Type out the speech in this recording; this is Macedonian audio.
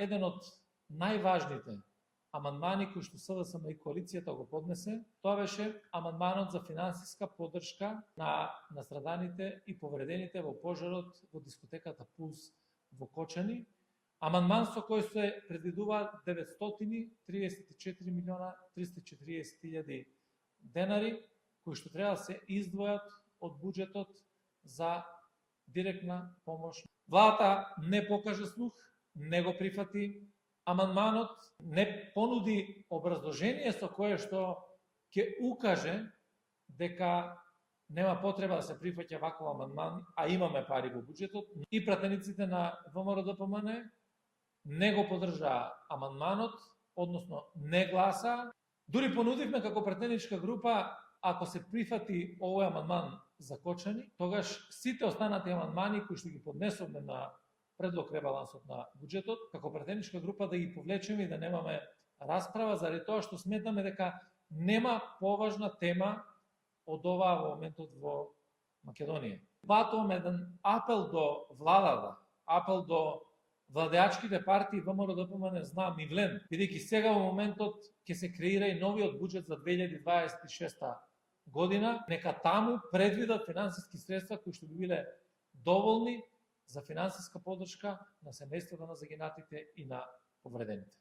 еден од најважните амандмани кои што СДСМ и коалицијата го поднесе, тоа беше амандманот за финансиска поддршка на настраданите и повредените во пожарот во дискотеката Пулс во Кочани. Амандман со кој се предвидуваат 934 милиона 340 илјади денари, кои што треба да се издвојат од буџетот за директна помош. Владата не покажа слух, не го прифати амандманот, не понуди образложение со кое што ќе укаже дека нема потреба да се прифаќа ваков амандман, а имаме пари во буџетот. И пратениците на ВМРО-ДПМН не го поддржаа амандманот, односно не гласа. Дури понудивме како пратеничка група, ако се прифати овој амандман за Кочани, тогаш сите останати амандмани кои што ги поднесовме на предлог ребалансот на буџетот, како пратеничка група да ги повлечеме и да немаме расправа, заради тоа што сметаме дека нема поважна тема од оваа во моментот во Македонија. Патувам еден апел до владата, апел до владеачките партии ВМРО-ДПМН, знам и Влен, бидејќи сега во моментот ќе се креира и новиот буџет за 2026 година, нека таму предвидат финансиски средства кои што би биле доволни за финансиска поддршка на семејствата на загинатите и на повредените.